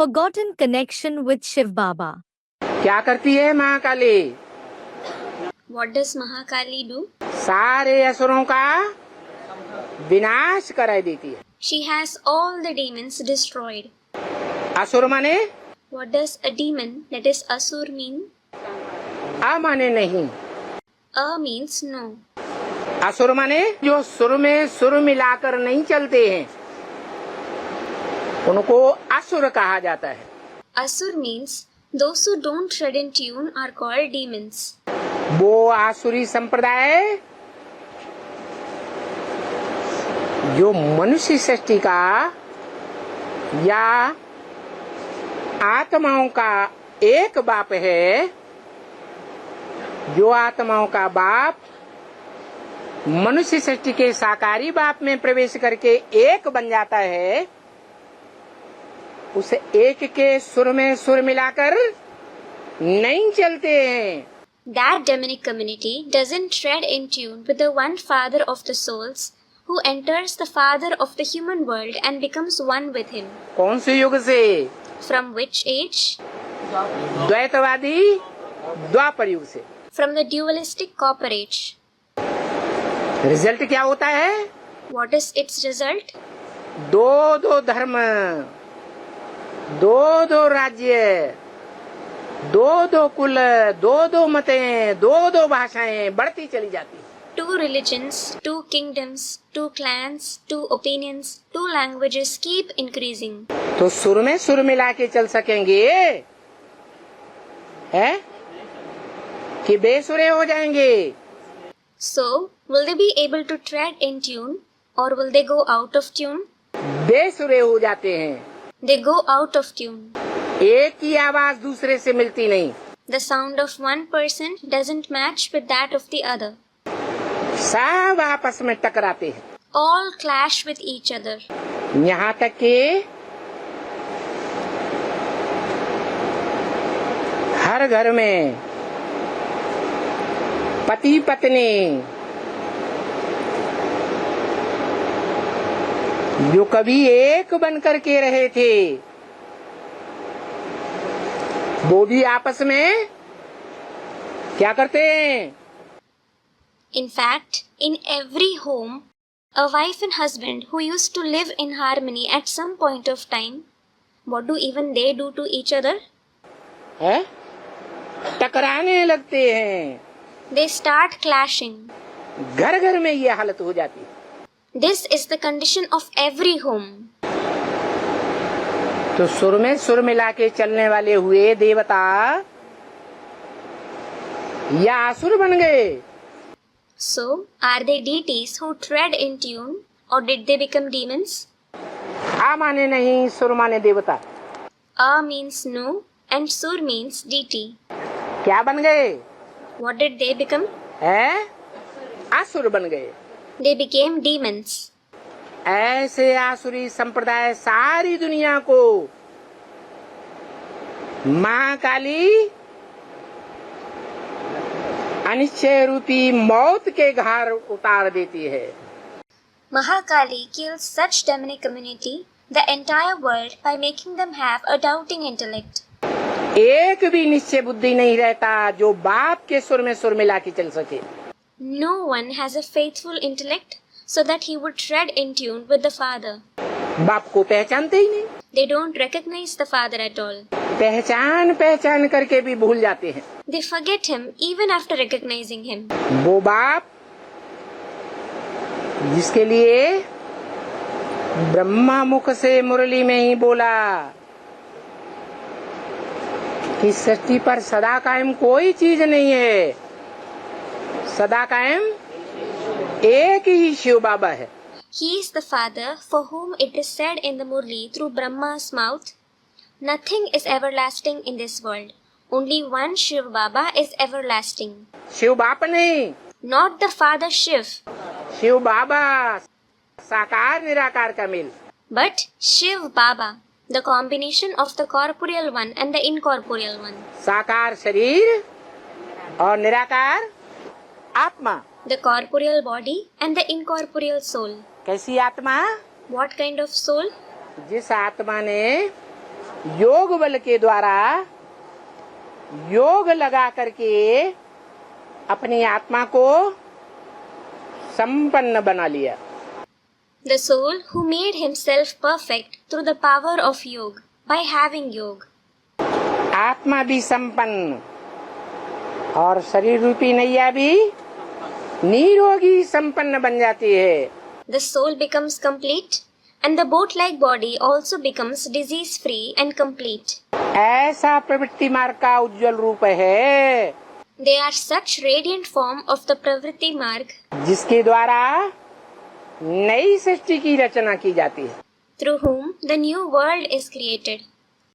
forgotten connection with Shiv Baba. क्या करती है Mahakali? What does Mahakali do? सारे असुरों का विनाश करा देती है। She has all the demons destroyed. असुर माने What does a demon, that is Asur, mean? आ माने नहीं, A means no. असुर माने जो सुर में सुर मिलाकर नहीं चलते हैं, उनको असुर कहा जाता है। Asur means those who don't tread in tune are called demons. वो आसुरी संप्रदाय जो मनुष्य सृष्टि का या आत्माओं का एक बाप है, जो आत्माओं का बाप मनुष्य सृष्टि के साकारी बाप में प्रवेश करके एक बन जाता है, उस एक के सुर में सुर मिलाकर नहीं चलते हैं। That demonic community doesn't tread in tune with the one father of the souls who enters the father of the human world and becomes one with him. कौन से युग से? From which age? द्वैतवादी द्वापर युग से। From the dualistic copper age. Result क्या होता है? What is its result? दो दो धर्म, दो दो राज्य, दो दो कुल, दो दो मतें, दो दो भाषाएं बढ़ती चली जाती है। 2 religions, 2 kingdoms, 2 clans, 2 opinions, 2 languages keep increasing. तो सुर में सुर मिला के चल सकेंगे है कि बेसुरे हो जाएंगे? So, will they be able to tread in tune or will they go out of tune? बेसुरे हो जाते हैं। They go out of tune. एक की आवाज दूसरे से मिलती नहीं। The sound of one person doesn't match with that of the other. सब आपस में टकराते हैं। All clash with each other. यहाँ तक कि हर घर में पति पत्नी जो कभी एक बनकर के रहे थे, वो भी आपस में क्या करते हैं? In fact, in every home, a wife and husband who used to live in harmony at some point of time, what do even they do to each other? है? टकराने लगते हैं। They start clashing. घर घर में ये हालत हो जाती है। This is the condition of every home. तो सुर में सुर मिला के चलने वाले हुए देवता या असुर बन गए? So, are they deities who tread in tune or did they become demons? आ माने नहीं, सुर माने देवता। A means no and Sur means deity. क्या बन गए? What did they become? है? असुर बन गए। They became demons. ऐसे आसुरी संप्रदाय सारी दुनिया को महाकाली अनिश्चय रूपी मौत के घार उतार देती है। Mahakali kills such demonic community, the entire world, by making them have a doubting intellect. एक भी निश्चय बुद्धि नहीं रहता जो बाप के सुर में सुर मिला के चल सके। No one has a faithful intellect so that he would tread in tune with the Father. बाप को पहचानते ही नहीं। They don't recognize the Father at all. पहचान करके भी भूल जाते हैं। They forget him even after recognizing him. वो बाप जिसके लिए ब्रह्मा मुख से मुरली में ही बोला कि सृष्टि पर सदा कायम कोई चीज नहीं है, सदा कायम एक ही शिव बाबा है। He is the Father for whom it is said in the Murli through Brahma's mouth, nothing is everlasting in this world. Only one Shiv Baba is everlasting. Shiv बाप नहीं, Not the Father Shiv, Shiv बाबा साकार निराकार का mail. but Shiv Baba, the combination of the corporeal one and the incorporeal one. साकार शरीर और निराकार आत्मा। The corporeal body and the incorporeal soul. कैसी आत्मा? What kind of soul? जिस आत्मा ने योग बल के द्वारा योग लगा करके अपनी आत्मा को संपन्न बना लिया। The soul who made himself perfect through the power of yoga by having yoga. आत्मा भी संपन्न और शरीर रूपी नैया भी निरोगी संपन्न बन जाती है। The soul becomes complete and the boat-like body also becomes disease-free and complete. ऐसा प्रवृत्ति मार्ग का उज्जवल रूप है। They are such radiant form of the Pravritti Marg जिसके द्वारा नई सृष्टि की रचना की जाती है। through whom the new world is created.